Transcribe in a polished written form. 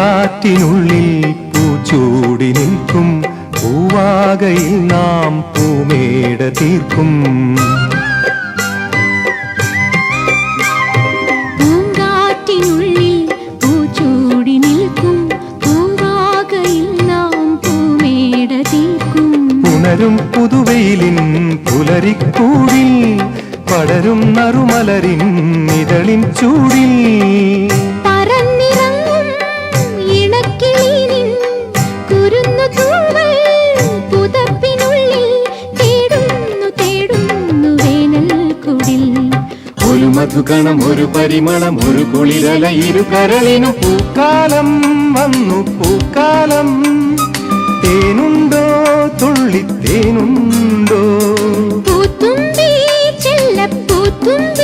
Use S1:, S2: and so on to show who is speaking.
S1: പൂങ്കാറ്റിനുള്ളിൽ പൂച്ചൂടി നിൽക്കും പൂവാകയിൽ നാം പൂമേട തീർക്കും.
S2: പൂങ്കാറ്റിനുള്ളിൽ പൂച്ചൂടി നിൽക്കും പൂവാകയിൽ നാം പൂമേട തീർക്കും.
S1: പുണരും പുതുവെയിലിൻ പുലരിക്കൂടിൽ പടരും നറുമലരിൻ ഇതളിൻ ചൂടിൽ ഒരു മധുകണം ഒരു പരിമളം ഒരു കുളിരല ഇരു കരളിനും പൂക്കാലം വന്നു പൂക്കാലം. തേനുണ്ടോ തുള്ളിത്തേനുണ്ടോ
S2: പൂത്തുമ്പി ചെല്ലപ്പൂത്തുമ്പി